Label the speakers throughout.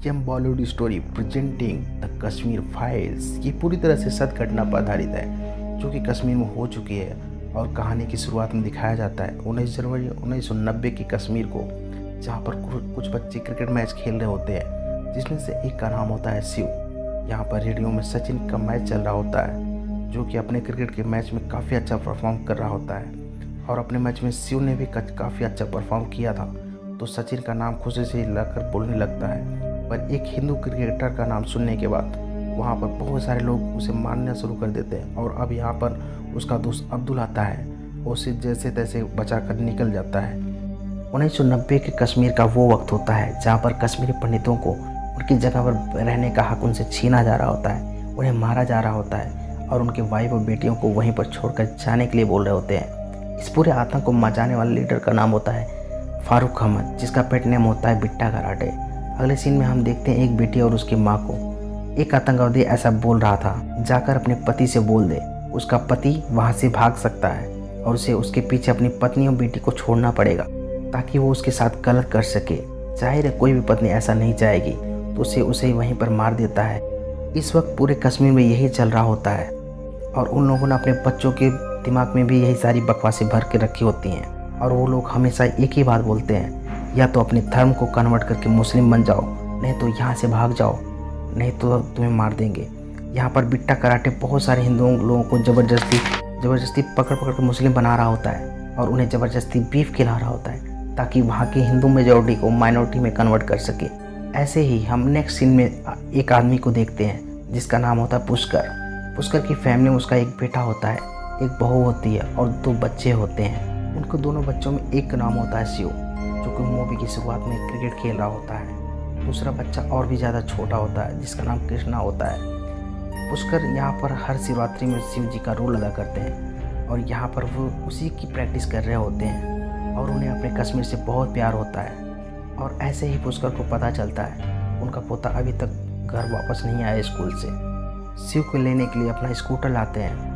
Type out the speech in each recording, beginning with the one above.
Speaker 1: Yama Bollywood story presenting the Kashmir files. ये पूरी तरह से सत्य घटना पर आधारित है जो कि कश्मीर में हो चुकी है और कहानी की शुरुआत में दिखाया जाता है 19 जनवरी 1990 की कश्मीर को, जहाँ पर कुछ बच्चे क्रिकेट मैच खेल रहे होते हैं जिसमें से एक का नाम होता है शिव। यहाँ पर रेडियो में सचिन का मैच चल रहा होता है जो कि अपने क्रिकेट के मैच में काफ़ी अच्छा परफॉर्म कर रहा होता है और अपने मैच में शिव ने भी काफ़ी अच्छा परफॉर्म किया था। तो सचिन का नाम खुशी से लाकर बोलने लगता है, पर एक हिंदू क्रिकेटर का नाम सुनने के बाद वहाँ पर बहुत सारे लोग उसे मारना शुरू कर देते हैं और अब यहाँ पर उसका दोस्त अब्दुल आता है, उसे जैसे तैसे बचा कर निकल जाता है। 1990 के कश्मीर का वो वक्त होता है जहाँ पर कश्मीरी पंडितों को उनकी जगह पर रहने का हक उनसे छीना जा रहा होता है, उन्हें मारा जा रहा होता है और उनके वाइफ और बेटियों को वहीं पर छोड़कर जाने के लिए बोल रहे होते हैं। इस पूरे आतंक को मचाने वाले लीडर का नाम होता है फारूक अहमद, जिसका पेट नेम होता है बिट्टा कराटे। अगले सीन में हम देखते हैं एक बेटी और उसकी माँ को। एक आतंकवादी ऐसा बोल रहा था, जाकर अपने पति से बोल दे, उसका पति वहाँ से भाग सकता है और उसे उसके पीछे अपनी पत्नी और बेटी को छोड़ना पड़ेगा ताकि वो उसके साथ गलत कर सके। जाहिर है कोई भी पत्नी ऐसा नहीं चाहेगी तो उसे वहीं पर मार देता है। इस वक्त पूरे कश्मीर में यही चल रहा होता है और उन लोगों ने अपने बच्चों के दिमाग में भी यही सारी बकवासें भर के रखी होती हैं और वो लोग हमेशा एक ही बात बोलते हैं, या तो अपने धर्म को कन्वर्ट करके मुस्लिम बन जाओ, नहीं तो यहाँ से भाग जाओ, नहीं तो तुम्हें मार देंगे। यहाँ पर बिट्टा कराटे बहुत सारे हिंदुओं लोगों को ज़बरदस्ती पकड़ के मुस्लिम बना रहा होता है और उन्हें ज़बरदस्ती बीफ खिला रहा होता है ताकि वहाँ की हिंदू मेजॉरिटी को माइनॉरिटी में कन्वर्ट कर सके। ऐसे ही हम नेक्स्ट सीन में एक आदमी को देखते हैं जिसका नाम होता है पुष्कर की फैमिली में उसका एक बेटा होता है, एक बहू होती है और 2 बच्चे होते हैं। उनको दोनों बच्चों में एक का नाम होता है शिव, जो कि मूवी की शुरुआत में क्रिकेट खेल रहा होता है। दूसरा बच्चा और भी ज़्यादा छोटा होता है जिसका नाम कृष्णा होता है। पुष्कर यहाँ पर हर शिवरात्रि में शिव जी का रोल अदा करते हैं और यहाँ पर वो उसी की प्रैक्टिस कर रहे होते हैं और उन्हें अपने कश्मीर से बहुत प्यार होता है। और ऐसे ही पुष्कर को पता चलता है उनका पोता अभी तक घर वापस नहीं आया स्कूल से। शिव को लेने के लिए अपना स्कूटर लाते हैं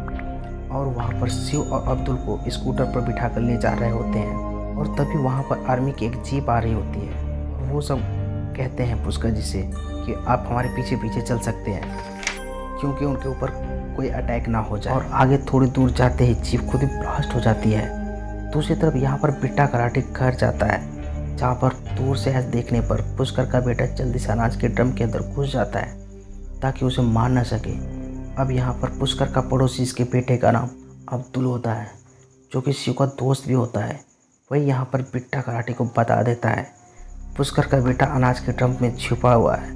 Speaker 1: और वहाँ पर शिव और अब्दुल को स्कूटर पर बिठा कर ले जा रहे होते हैं और तभी वहाँ पर आर्मी की एक जीप आ रही होती है। वो सब कहते हैं पुष्कर जी से कि आप हमारे पीछे पीछे चल सकते हैं क्योंकि उनके ऊपर कोई अटैक ना हो जाए। और आगे थोड़ी दूर जाते ही जीप खुद ही ब्लास्ट हो जाती है। दूसरी तरफ यहाँ पर बिट्टा कराटे घर जाता है, जहाँ पर दूर से ऐसे देखने पर पुष्कर का बेटा जल्दी से अनाज के ड्रम के अंदर घुस जाता है ताकि उसे मार ना सके। अब यहाँ पर पुष्कर का पड़ोसी इसके बेटे का नाम अब्दुल होता है, जो कि शिव का दोस्त भी होता है। वही यहाँ पर बिट्टा कराटे को बता देता है पुष्कर का बेटा अनाज के ड्रम में छिपा हुआ है।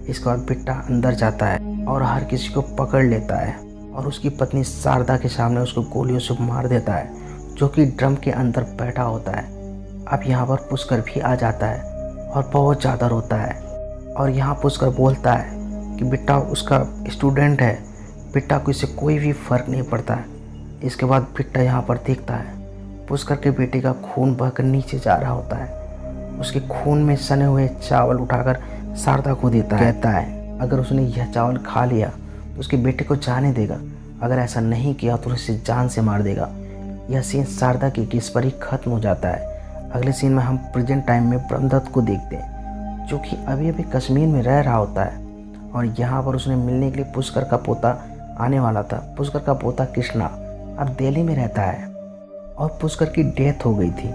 Speaker 1: इसके बाद बिट्टा अंदर जाता है और हर किसी को पकड़ लेता है और उसकी पत्नी शारदा के सामने उसको गोलियों से मार देता है, जो कि ड्रम के अंदर बैठा होता है। अब यहाँ पर पुष्कर भी आ जाता है और बहुत ज़्यादा रोता है और यहाँ पुष्कर बोलता है कि बिट्टा उसका स्टूडेंट है, बिट्टा को इससे कोई भी फ़र्क नहीं पड़ता है। इसके बाद बिट्टा यहाँ पर देखता है पुष्कर के बेटे का खून बहकर नीचे जा रहा होता है। उसके खून में सने हुए चावल उठाकर शारदा को देता है, कहता है अगर उसने यह चावल खा लिया तो उसके बेटे को जाने देगा, अगर ऐसा नहीं किया तो उसे जान से मार देगा। यह सीन शारदा की केस पर ही खत्म हो जाता है। अगले सीन में हम प्रेजेंट टाइम में ब्रह्मदत्त को देखते हैं, जो कि अभी अभी कश्मीर में रह रहा होता है और यहाँ पर उसने मिलने के लिए पुष्कर का पोता आने वाला था। पुष्कर का पोता कृष्णा अब दिल्ली में रहता है और पुष्कर की डेथ हो गई थी।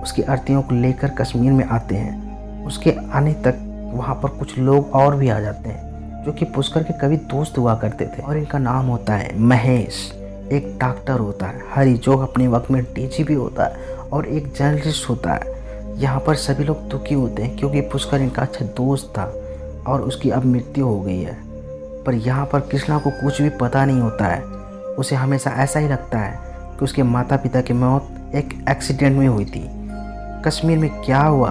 Speaker 1: उसकी अर्थियों को लेकर कश्मीर में आते हैं। उसके आने तक वहाँ पर कुछ लोग और भी आ जाते हैं जो कि पुष्कर के कभी दोस्त हुआ करते थे और इनका नाम होता है महेश, एक डॉक्टर होता है, हरी जो अपने वक्त में डीजीपी होता है और एक जर्नलिस्ट होता है। यहाँ पर सभी लोग दुखी होते हैं क्योंकि पुष्कर इनका अच्छा दोस्त था और उसकी अब मृत्यु हो गई है। पर यहाँ पर कृष्णा को कुछ भी पता नहीं होता है। उसे हमेशा ऐसा ही लगता है कि उसके माता पिता की मौत एक एक्सीडेंट में हुई थी। कश्मीर में क्या हुआ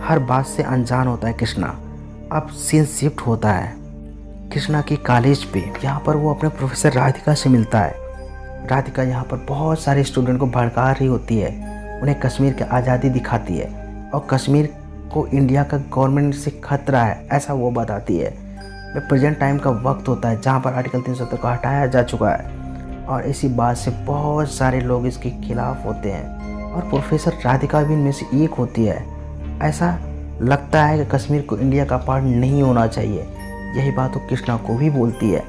Speaker 1: हर बात से अनजान होता है कृष्णा। अब सीन शिफ्ट होता है कृष्णा की कॉलेज पे। यहाँ पर वो अपने प्रोफेसर राधिका से मिलता है। राधिका यहाँ पर बहुत सारे स्टूडेंट को भड़का रही होती है, उन्हें कश्मीर की आज़ादी दिखाती है और कश्मीर को इंडिया का गवर्नमेंट से खतरा है ऐसा वो बताती है। प्रेजेंट टाइम का वक्त होता है जहाँ पर आर्टिकल 370 को हटाया जा चुका है और इसी बात से बहुत सारे लोग इसके खिलाफ होते हैं और प्रोफेसर राधिका भी इनमें से एक होती है। ऐसा लगता है कि कश्मीर को इंडिया का पार्ट नहीं होना चाहिए। यही बात वो कृष्णा को भी बोलती है।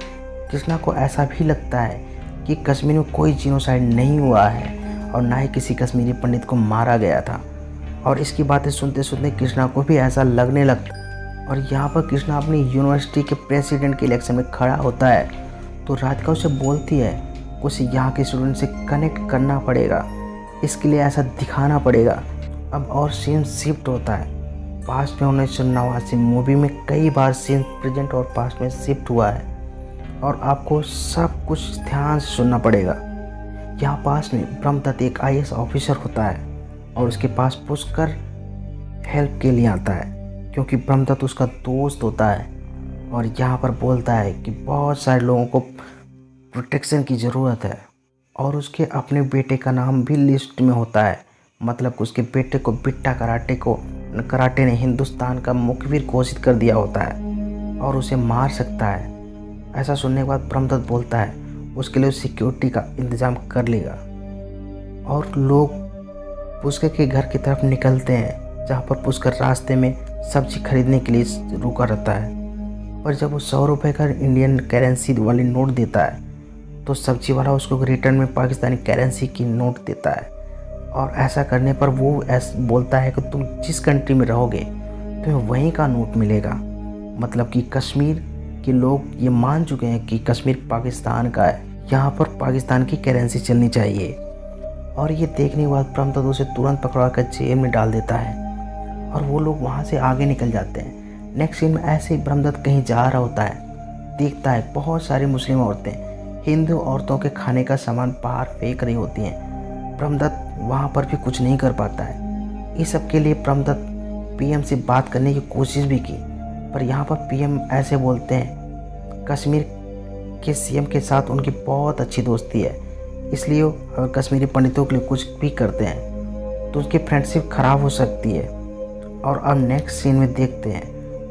Speaker 1: कृष्णा को ऐसा भी लगता है कि कश्मीर में कोई जीनोसाइड नहीं हुआ है और ना ही किसी कश्मीरी पंडित को मारा गया था। और इसकी बातें सुनते सुनते कृष्णा को भी ऐसा लगने लगता है। और यहाँ पर कृष्णा अपनी यूनिवर्सिटी के प्रेसिडेंट के इलेक्शन में खड़ा होता है तो राधिका उसे बोलती है उसे यहाँ के स्टूडेंट से कनेक्ट करना पड़ेगा, इसके लिए ऐसा दिखाना पड़ेगा। अब और सीन शिफ्ट होता है पास्ट में। 1989 मूवी में कई बार सीन प्रेजेंट और पास्ट में शिफ्ट हुआ है और आपको सब कुछ ध्यान से सुनना पड़ेगा। यहाँ पास में ब्रह्मदत्त एक IAS ऑफिसर होता है और उसके पास पुष्कर हेल्प के लिए आता है क्योंकि ब्रह्मदत्त उसका दोस्त होता है और यहाँ पर बोलता है कि बहुत सारे लोगों को प्रोटेक्शन की ज़रूरत है और उसके अपने बेटे का नाम भी लिस्ट में होता है। मतलब उसके बेटे को बिट्टा कराटे ने हिंदुस्तान का मुखबिर घोषित कर दिया होता है और उसे मार सकता है। ऐसा सुनने के बाद ब्रह्मदत्त बोलता है उसके लिए सिक्योरिटी का इंतज़ाम कर लेगा और लोग पुष्कर के घर की तरफ निकलते हैं जहाँ पर पुष्कर रास्ते में सब्जी खरीदने के लिए रुका रहता है। पर जब वो 100 रुपये का इंडियन करेंसी वाली नोट देता है तो सब्जी वाला उसको रिटर्न में पाकिस्तानी करेंसी की नोट देता है। और ऐसा करने पर वो ऐसा बोलता है कि तुम जिस कंट्री में रहोगे तुम्हें वहीं का नोट मिलेगा। मतलब कि कश्मीर के लोग ये मान चुके हैं कि कश्मीर पाकिस्तान का है, यहाँ पर पाकिस्तान की करेंसी चलनी चाहिए। और ये देखने के बाद ब्रह्मदत्त उसे तुरंत पकड़ा कर जेल में डाल देता है और वो लोग वहाँ से आगे निकल जाते हैं। नेक्स्ट सीन में ऐसे ही ब्रह्मदत्त कहीं जा रहा होता है, देखता है बहुत सारी मुस्लिम औरतें हिंदू औरतों के खाने का सामान बाहर फेंक रही होती हैं। ब्रह्मदत्त वहाँ पर भी कुछ नहीं कर पाता है। इस सब के लिए ब्रह्मदत्त PM से बात करने की कोशिश भी की पर यहाँ पर PM ऐसे बोलते हैं कश्मीर के CM के साथ उनकी बहुत अच्छी दोस्ती है, इसलिए अगर कश्मीरी पंडितों के लिए कुछ भी करते हैं तो उसकी फ्रेंडशिप ख़राब हो सकती है। और अब नेक्स्ट सीन में देखते हैं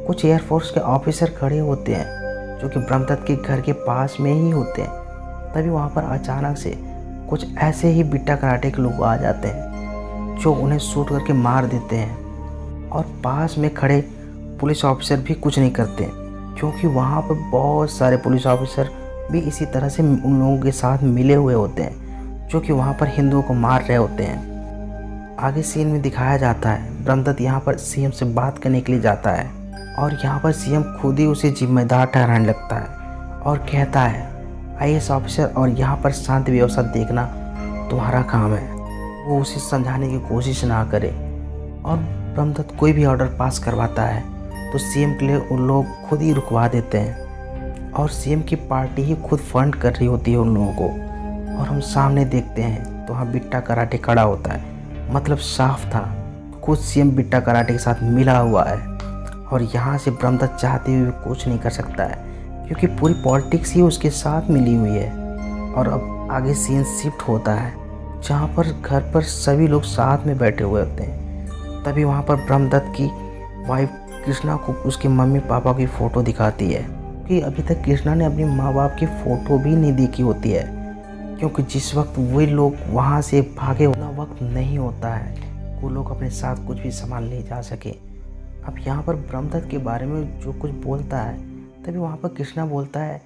Speaker 1: कुछ एयरफोर्स के ऑफिसर खड़े होते हैं जो कि ब्रह्मदत्त के घर के पास में ही होते हैं। तभी वहाँ पर अचानक से कुछ ऐसे ही बिट्टा कराटे के लोग आ जाते हैं जो उन्हें शूट करके मार देते हैं। और पास में खड़े पुलिस ऑफिसर भी कुछ नहीं करते क्योंकि वहाँ पर बहुत सारे पुलिस ऑफिसर भी इसी तरह से उन लोगों के साथ मिले हुए होते हैं जो कि वहाँ पर हिंदुओं को मार रहे होते हैं। आगे सीन में दिखाया जाता है ब्रह्मदत्त यहाँ पर CM से बात करने के लिए जाता है और यहाँ पर CM खुद ही उसे जिम्मेदार ठहराने लगता है और कहता है IAS ऑफिसर और यहाँ पर शांति व्यवस्था देखना तुम्हारा काम है। वो उसे समझाने की कोशिश ना करे और ब्रह्मदत्त कोई भी ऑर्डर पास करवाता है तो CM के लिए उन लोग खुद ही रुकवा देते हैं और CM की पार्टी ही खुद फंड कर रही होती है उन लोगों को। और हम सामने देखते हैं तो वहाँ बिट्टा कराटे खड़ा होता है। मतलब साफ था खुद CM बिट्टा कराटे के साथ मिला हुआ है और यहाँ से ब्रह्मदत्त चाहते हुए कुछ नहीं कर सकता है क्योंकि पूरी पॉलिटिक्स ही उसके साथ मिली हुई है। और अब आगे सीन शिफ्ट होता है जहाँ पर घर पर सभी लोग साथ में बैठे हुए होते हैं। तभी वहाँ पर ब्रह्मदत्त की वाइफ कृष्णा को उसके मम्मी पापा की फ़ोटो दिखाती है कि अभी तक कृष्णा ने अपने माँ बाप की फ़ोटो भी नहीं देखी होती है क्योंकि जिस वक्त वे लोग वहाँ से भागे उतना वक्त नहीं होता है वो लोग अपने साथ कुछ भी सामान ले जा सके। अब यहाँ पर ब्रह्मदत्त के बारे में जो कुछ बोलता है तभी वहाँ पर कृष्णा बोलता है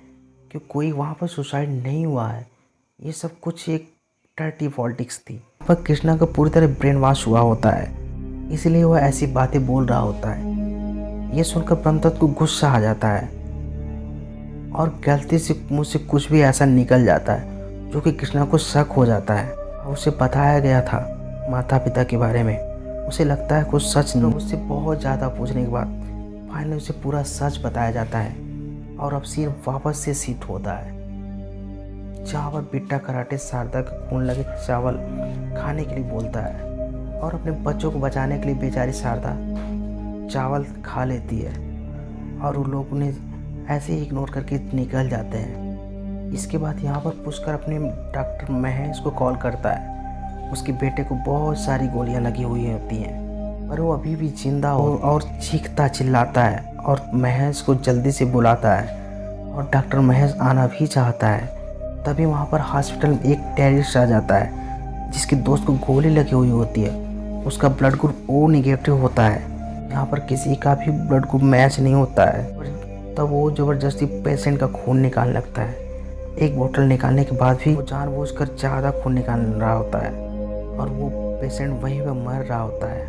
Speaker 1: कि कोई वहाँ पर सुसाइड नहीं हुआ है, ये सब कुछ एक डर्टी पॉलिटिक्स थी। पर कृष्णा का पूरी तरह ब्रेन वॉश हुआ होता है इसलिए वह ऐसी बातें बोल रहा होता है। ये सुनकर ब्रह्मदत्त को गुस्सा आ जाता है और गलती से मुँह से कुछ भी ऐसा निकल जाता है जो कि कृष्णा को शक हो जाता है। और उसे बताया गया था माता पिता के बारे में, उसे लगता है कुछ सच नहीं। उससे बहुत ज़्यादा पूछने के बाद फाइनली उसे पूरा सच बताया जाता है और अब सीन वापस से शिफ्ट होता है जहाँ पर बिट्टा कराटे शारदा का खून लगे चावल खाने के लिए बोलता है और अपने बच्चों को बचाने के लिए बेचारी शारदा चावल खा लेती है और उन लोग उन्हें ऐसे ही इग्नोर करके निकल जाते हैं। इसके बाद यहाँ पर पुष्कर अपने डॉक्टर महेश को कॉल करता है। उसके बेटे को बहुत सारी गोलियां लगी हुई होती हैं पर वो अभी भी जिंदा हो और चीखता चिल्लाता है और महेश को जल्दी से बुलाता है और डॉक्टर महेश आना भी चाहता है। तभी वहाँ पर हॉस्पिटल में एक टेररिस्ट आ जाता है जिसके दोस्त को गोली लगी हुई होती है। उसका ब्लड ग्रुप O नेगेटिव होता है। यहाँ पर किसी का भी ब्लड ग्रुप मैच नहीं होता है, तब वो ज़बरदस्ती पेशेंट का खून निकालने लगता है। एक बोतल निकालने के बाद भी वो जानबूझकर ज़्यादा खून निकाल रहा होता है और वो पेशेंट वहीं पर मर रहा होता है।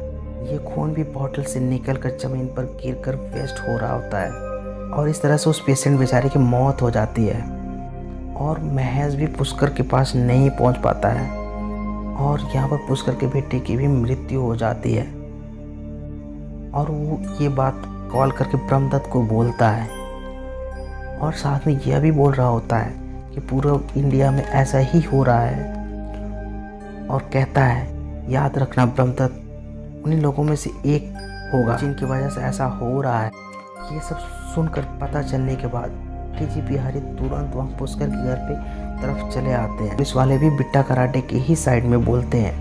Speaker 1: ये खून भी बोतल से निकलकर ज़मीन पर गिरकर वेस्ट हो रहा होता है और इस तरह से उस पेशेंट बेचारे की मौत हो जाती है और महज भी पुष्कर के पास नहीं पहुंच पाता है और यहाँ पर पुष्कर के बेटे की भी मृत्यु हो जाती है और वो ये बात कॉल करके ब्रह्मदत्त को बोलता है और साथ में यह भी बोल रहा होता है कि पूरा इंडिया में ऐसा ही हो रहा है और कहता है याद रखना ब्रह्मदत्त उन्हीं लोगों में से एक होगा जिनकी वजह से ऐसा हो रहा है। ये सब सुनकर पता चलने के बाद डीजीपी हरि तुरंत वहाँ पुष्कर के घर पे तरफ चले आते हैं। पुलिस वाले भी बिट्टा कराटे के ही साइड में बोलते हैं।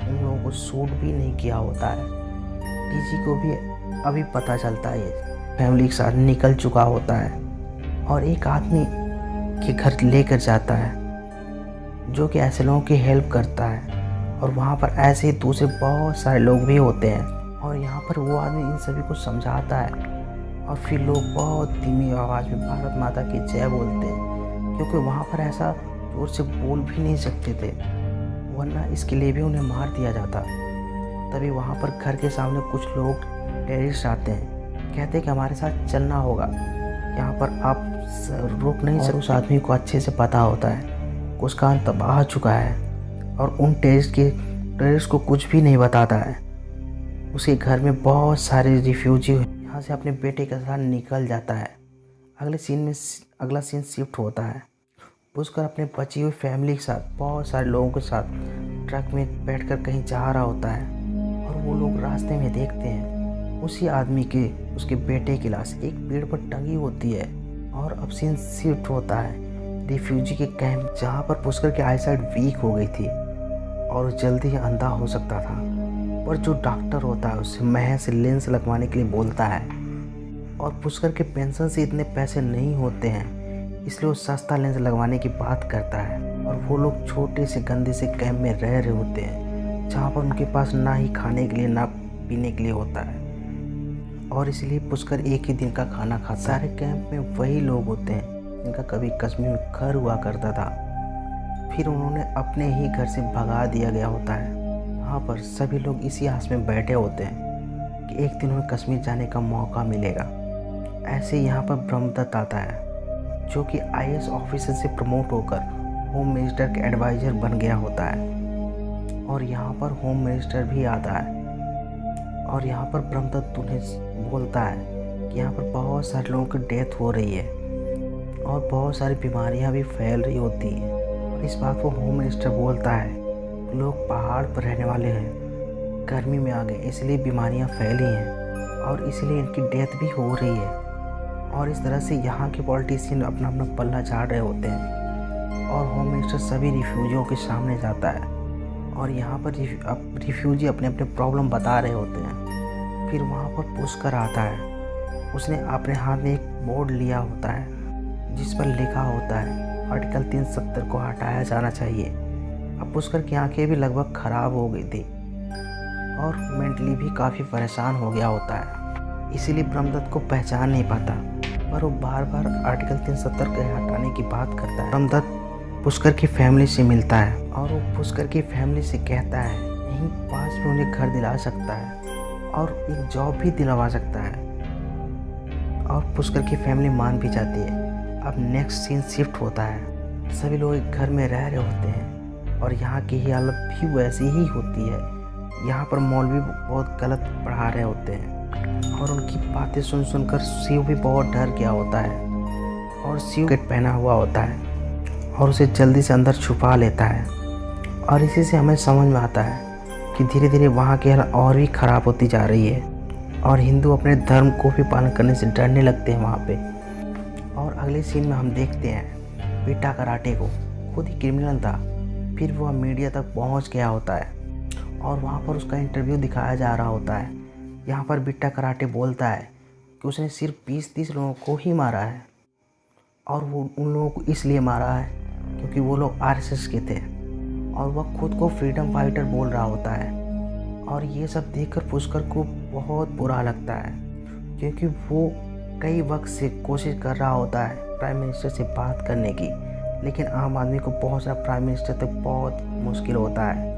Speaker 1: उन लोगों को शूट भी नहीं किया होता है। डीजी को भी अभी पता चलता है ये फैमिली के साथ निकल चुका होता है और एक आदमी के घर लेकर जाता है जो कि ऐसे लोगों की हेल्प करता है और वहाँ पर ऐसे ही दूसरे बहुत सारे लोग भी होते हैं और यहाँ पर वो आदमी इन सभी को समझाता है और फिर लोग बहुत धीमी आवाज़ में भारत माता की जय बोलते हैं क्योंकि वहाँ पर ऐसा जोर से बोल भी नहीं सकते थे वरना इसके लिए भी उन्हें मार दिया जाता। तभी वहाँ पर घर के सामने कुछ लोग टेररिस्ट आते हैं, कहते हैं कि हमारे साथ चलना होगा, यहाँ पर आप रुक नहीं सकते। उस आदमी को अच्छे से पता होता है उसका अंत तबाह हो चुका है और उन टेररिस्ट को कुछ भी नहीं बताता है। उसके घर में बहुत सारे रिफ्यूजी यहाँ से अपने बेटे के साथ निकल जाता है। अगला सीन शिफ्ट होता है। पुष्कर अपने बची हुई फैमिली के साथ बहुत सारे लोगों के साथ ट्रक में बैठकर कहीं जा रहा होता है और वो लोग रास्ते में देखते हैं उसी आदमी के उसके बेटे की लाश एक पेड़ पर टंगी होती है। और अब सीन शिफ्ट होता है रिफ्यूजी के कैंप जहाँ पर पुष्कर की आईसाइट वीक हो गई थी और जल्दी ही अंधा हो सकता था, पर जो डॉक्टर होता है उससे महज लेंस लगवाने के लिए बोलता है और पुष्कर के पेंशन से इतने पैसे नहीं होते हैं इसलिए वो सस्ता लेंस लगवाने की बात करता है। और वो लोग छोटे से गंदे से कैंप में रह रहे होते हैं जहाँ पर उनके पास ना ही खाने के लिए ना पीने के लिए होता है और इसलिए पुष्कर एक ही दिन का खाना खाता। सारे कैंप में वही लोग होते हैं जिनका कभी कश्मीर में घर हुआ करता था, फिर उन्होंने अपने ही घर से भगा दिया गया होता है। वहाँ पर सभी लोग इसी आस में बैठे होते हैं कि एक दिन उन्हें कश्मीर जाने का मौका मिलेगा। ऐसे यहाँ पर ब्रह्मदत्त आता है जो कि आईएएस ऑफिसर से प्रमोट होकर होम मिनिस्टर के एडवाइज़र बन गया होता है और यहाँ पर होम मिनिस्टर भी आता है और यहाँ पर ब्रह्मदत्त उन्हें बोलता है कि यहाँ पर बहुत सारे लोगों की डेथ हो रही है और बहुत सारी बीमारियाँ भी फैल रही होती हैं। और इस बात को होम मिनिस्टर बोलता है लोग पहाड़ पर रहने वाले हैं, गर्मी में आ गए इसलिए बीमारियां फैली हैं और इसलिए इनकी डेथ भी हो रही है। और इस तरह से यहाँ के पॉलिटिशियन अपना अपना पल्ला झाड़ रहे होते हैं और होम मिनिस्टर सभी रिफ्यूजियों के सामने जाता है और यहाँ पर रिफ्यूजी अपने अपने प्रॉब्लम बता रहे होते हैं। फिर वहाँ पर पुष्कर आता है, उसने अपने हाथ में एक बोर्ड लिया होता है जिस पर लिखा होता है आर्टिकल 370 को हटाया जाना चाहिए। अब पुष्कर की आंखें भी लगभग ख़राब हो गई थी और मेंटली भी काफ़ी परेशान हो गया होता है, इसीलिए ब्रह्मदत्त को पहचान नहीं पाता पर वो बार बार आर्टिकल 370 के हटाने की बात करता है। ब्रह्मदत्त पुष्कर की फैमिली से मिलता है और वो पुष्कर की फैमिली से कहता है यहीं पास में उन्हें घर दिला सकता है और एक जॉब भी दिलवा सकता है और पुष्कर की फैमिली मान भी जाती है। अब नेक्स्ट सीन शिफ्ट होता है, सभी लोग एक घर में रह रहे होते हैं और यहाँ की ही हालत भी वैसी ही होती है। यहाँ पर मौलवी बहुत गलत पढ़ा रहे होते हैं और उनकी बातें सुन सुनकर शिव भी बहुत डर गया होता है और शिव किट पहना हुआ होता है और उसे जल्दी से अंदर छुपा लेता है। और इसी से हमें समझ में आता है कि धीरे धीरे वहाँ की हालत और भी ख़राब होती जा रही है और हिंदू अपने धर्म को भी पालन करने से डरने लगते हैं वहाँ पे। और अगले सीन में हम देखते हैं बिट्टा कराटे को, खुद ही क्रिमिनल था, फिर वह मीडिया तक पहुँच गया होता है और वहाँ पर उसका इंटरव्यू दिखाया जा रहा होता है। यहाँ पर बिट्टा कराटे बोलता है कि उसने सिर्फ 20-30 लोगों को ही मारा है और वो उन लोगों को इसलिए मारा है क्योंकि वो लोग आरएसएस के थे और वह खुद को फ्रीडम फाइटर बोल रहा होता है। और ये सब देखकर पुष्कर को बहुत बुरा लगता है, क्योंकि वो कई वक्त से कोशिश कर रहा होता है प्राइम मिनिस्टर से बात करने की, लेकिन आम आदमी को पहुंचना प्राइम मिनिस्टर तक बहुत मुश्किल होता है।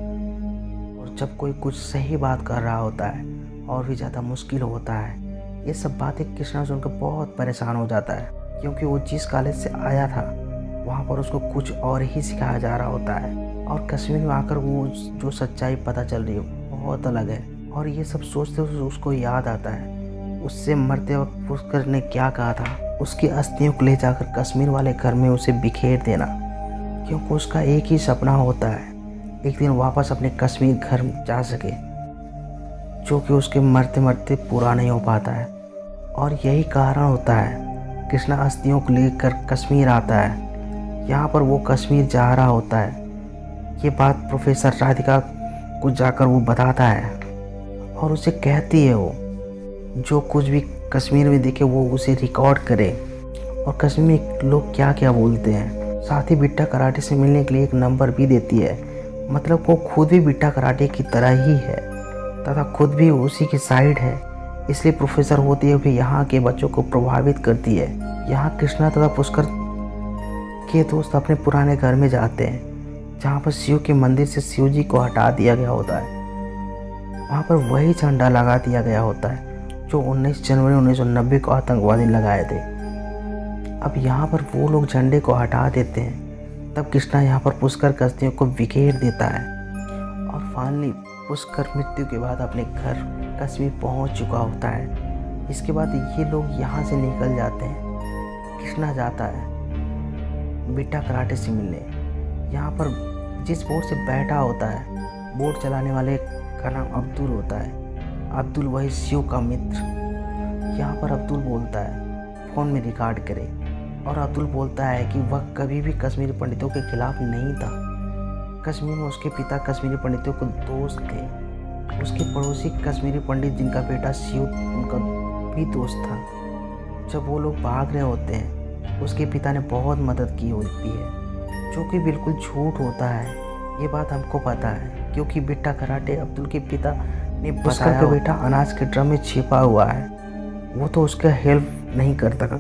Speaker 1: और जब कोई कुछ सही बात कर रहा होता है और भी ज़्यादा मुश्किल होता है। ये सब बातें कृष्णा सुनकर बहुत परेशान हो जाता है, क्योंकि वो जिस कॉलेज से आया था वहाँ पर उसको कुछ और ही सिखाया जा रहा होता है, और कश्मीर में आकर वो जो सच्चाई पता चल रही है बहुत अलग है। और ये सब सोचते हुए उसको याद आता है उससे मरते वक्त पुष्कर ने क्या कहा था, उसकी अस्थियों को ले जाकर कश्मीर वाले घर में उसे बिखेर देना, क्योंकि उसका एक ही सपना होता है एक दिन वापस अपने कश्मीर घर जा सके, जो कि उसके मरते मरते पूरा नहीं हो पाता है। और यही कारण होता है कृष्णा अस्थियों को लेकर कश्मीर आता है। यहाँ पर वो कश्मीर जा रहा होता है। ये बात प्रोफेसर राधिका को जाकर वो बताता है और उसे कहती है वो जो कुछ भी कश्मीर में दिखे वो उसे रिकॉर्ड करे, और कश्मीर में लोग क्या क्या बोलते हैं। साथ ही बिट्टा कराटे से मिलने के लिए एक नंबर भी देती है। मतलब वो खुद भी बिट्टा कराटे की तरह ही है तथा खुद भी उसी की साइड है, इसलिए प्रोफेसर होते हुए यहाँ के बच्चों को प्रभावित करती है। यहाँ कृष्णा तथा पुष्कर के दोस्त अपने पुराने घर में जाते हैं, जहाँ पर शिव के मंदिर से शिव जी को हटा दिया गया होता है। वहाँ पर वही झंडा लगा दिया गया होता है जो 19 जनवरी 1990 को आतंकवादी लगाए थे। अब यहाँ पर वो लोग झंडे को हटा देते हैं। तब कृष्णा यहाँ पर पुष्कर कश्तियों को बिखेर देता है, और फाइनली पुष्कर मृत्यु के बाद अपने घर कश्मीर पहुँच चुका होता है। इसके बाद ये लोग यहाँ से निकल जाते हैं। कृष्णा जाता है बिट्टा कराटे से मिलने। यहाँ पर जिस बोट से बैठा होता है, बोट चलाने वाले का नाम अब्दुल होता है। अब्दुल वही शिव का मित्र। यहाँ पर अब्दुल बोलता है फ़ोन में रिकॉर्ड करे, और अब्दुल बोलता है कि वह कभी भी कश्मीरी पंडितों के खिलाफ नहीं था। कश्मीर में उसके पिता कश्मीरी पंडितों के दोस्त थे। उसके पड़ोसी कश्मीरी पंडित जिनका बेटा शिव उनका भी दोस्त था। जब वो लोग भाग रहे होते हैं उसके पिता ने बहुत मदद की होती है, जो कि बिल्कुल झूठ होता है। ये बात हमको पता है क्योंकि बिट्टा कराटे अब्दुल के पिता ने बताया का बेटा अनाज के ड्रम में छिपा हुआ है, वो तो उसका हेल्प नहीं करता।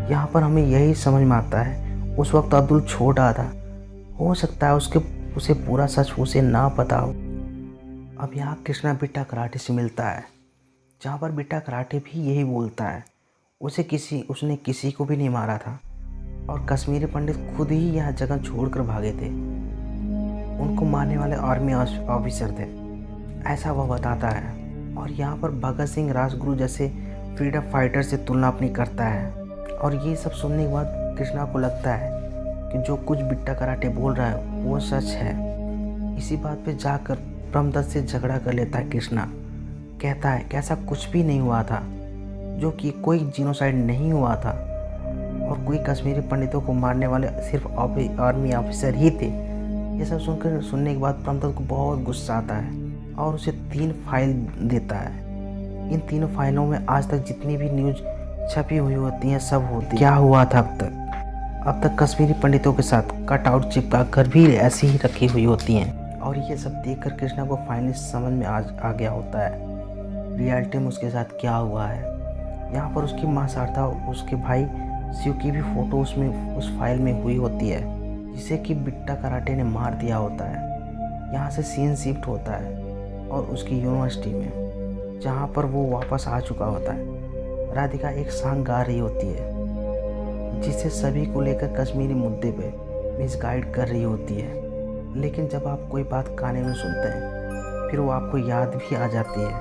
Speaker 1: यहाँ पर हमें यही समझ में आता है उस वक्त अब्दुल छोटा था, हो सकता है उसे पूरा सच उसे ना पता हो। अब यहाँ कृष्णा बिट्टा कराटे से मिलता है, जहाँ पर बिट्टा कराटे भी यही बोलता है उसने किसी को भी नहीं मारा था, और कश्मीरी पंडित खुद ही यह जगह छोड़कर भागे थे। उनको मारने वाले आर्मी ऑफिसर थे, ऐसा वह बताता है। और यहाँ पर भगत सिंह, राजगुरु जैसे फ्रीडम फाइटर से तुलना अपनी करता है। और ये सब सुनने के बाद कृष्णा को लगता है कि जो कुछ बिट्टा कराटे बोल रहा है वो सच है। इसी बात पे जाकर ब्रह्मदत्त से झगड़ा कर लेता है कृष्णा। कहता है कि ऐसा कुछ भी नहीं हुआ था, जो कि कोई जीनोसाइड नहीं हुआ था, और कोई कश्मीरी पंडितों को मारने वाले सिर्फ आर्मी ऑफिसर ही थे। ये सब सुनने के बाद ब्रह्मदत्त को बहुत गुस्सा आता है और उसे 3 फाइल देता है। इन 3 फाइलों में आज तक जितनी भी न्यूज़ छपी हुई होती हैं सब होती क्या हुआ था अब तक कश्मीरी पंडितों के साथ कटआउट चिपका कर भी ऐसी ही रखी हुई होती हैं। और ये सब देखकर कृष्णा को फाइनली समझ में आ गया होता है रियलिटी में उसके साथ क्या हुआ है। यहाँ पर उसकी माँ शारदा उसके भाई शिव की भी फ़ोटो उस फाइल में हुई होती है, जिसे कि बिट्टा कराटे ने मार दिया होता है। यहाँ से सीन शिफ्ट होता है और उसकी यूनिवर्सिटी में, जहाँ पर वो वापस आ चुका होता है। राधिका एक सॉन्ग गा रही होती है जिसे सभी को लेकर कश्मीरी मुद्दे पे मिसगाइड कर रही होती है। लेकिन जब आप कोई बात गाने में सुनते हैं फिर वो आपको याद भी आ जाती है।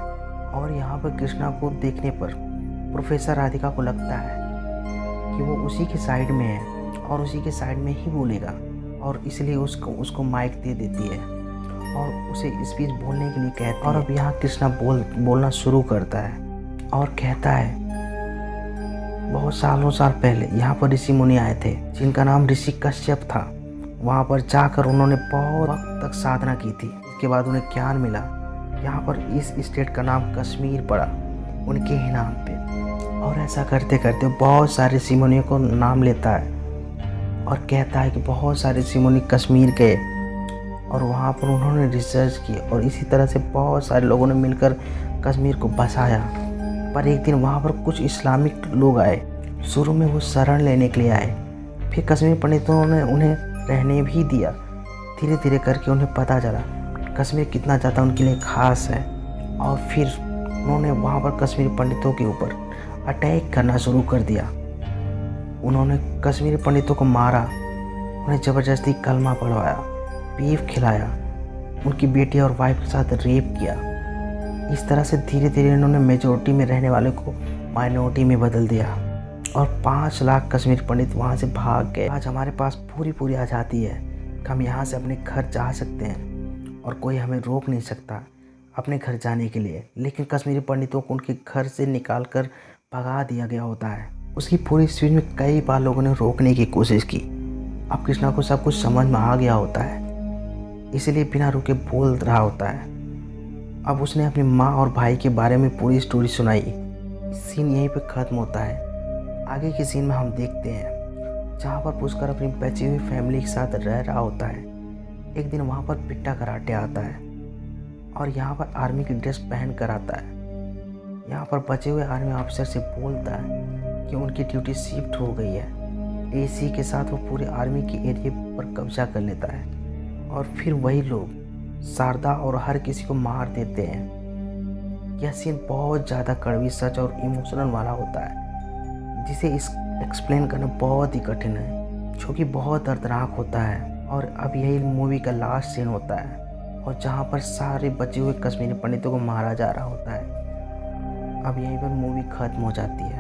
Speaker 1: और यहाँ पर कृष्णा को देखने पर प्रोफेसर राधिका को लगता है कि वो उसी के साइड में है और उसी के साइड में ही बोलेगा, और इसलिए उसको माइक दे देती है और उसे स्पीच बोलने के लिए कहती है। और अब यहाँ कृष्णा बोलना शुरू करता है और कहता है बहुत साल पहले यहाँ पर ऋषि मुनि आए थे जिनका नाम ऋषि कश्यप था। वहाँ पर जाकर उन्होंने बहुत वक्त तक साधना की थी। इसके बाद उन्हें ज्ञान मिला। यहाँ पर इस स्टेट का नाम कश्मीर पड़ा उनके ही नाम पे। और ऐसा करते करते बहुत सारे ऋषि मुनियों को नाम लेता है और कहता है कि बहुत सारे ऋषि मुनि कश्मीर गए और वहाँ पर उन्होंने रिसर्च की, और इसी तरह से बहुत सारे लोगों ने मिलकर कश्मीर को बसाया। पर एक दिन वहाँ पर कुछ इस्लामिक लोग आए। शुरू में वो शरण लेने के लिए आए, फिर कश्मीर पंडितों ने उन्हें रहने भी दिया। धीरे धीरे करके उन्हें पता चला कश्मीर कितना ज़्यादा उनके लिए ख़ास है, और फिर उन्होंने वहाँ पर कश्मीरी पंडितों के ऊपर अटैक करना शुरू कर दिया। उन्होंने कश्मीरी पंडितों को मारा, उन्हें ज़बरदस्ती कलमा पढ़वाया, बीफ खिलाया, उनकी बेटी और वाइफ के साथ रेप किया। इस तरह से धीरे धीरे इन्होंने मेजोरिटी में रहने वाले को माइनॉरिटी में बदल दिया, और 5 लाख कश्मीरी पंडित वहाँ से भाग गए। आज हमारे पास पूरी आज़ादी है कि हम यहाँ से अपने घर जा सकते हैं और कोई हमें रोक नहीं सकता अपने घर जाने के लिए। लेकिन कश्मीरी पंडितों को उनके घर से निकाल कर भगा दिया गया होता है। उसकी पूरी स्पीच में कई बार लोगों ने रोकने की कोशिश की। अब कृष्णा को सब कुछ समझ में आ गया होता है, इसलिए बिना रुके बोल रहा होता है। अब उसने अपनी माँ और भाई के बारे में पूरी स्टोरी सुनाई। सीन यहीं पे ख़त्म होता है। आगे के सीन में हम देखते हैं जहाँ पर पुष्कर अपनी बची हुई फैमिली के साथ रह रहा होता है। एक दिन वहाँ पर पिट्टा कराटे आता है और यहाँ पर आर्मी की ड्रेस पहन कर आता है। यहाँ पर बचे हुए आर्मी ऑफिसर से बोलता है कि उनकी ड्यूटी शिफ्ट हो गई है। एसी के साथ वो पूरे आर्मी के एरिया पर कब्जा कर लेता है, और फिर वही लोग शारदा और हर किसी को मार देते हैं। यह सीन बहुत ज़्यादा कड़वी सच और इमोशनल वाला होता है, जिसे एक्सप्लेन करना बहुत ही कठिन है, जो कि बहुत दर्दनाक होता है। और अब यही मूवी का लास्ट सीन होता है, और जहाँ पर सारे बचे हुए कश्मीरी पंडितों को मारा जा रहा होता है। अब यहीं पर मूवी ख़त्म हो जाती है।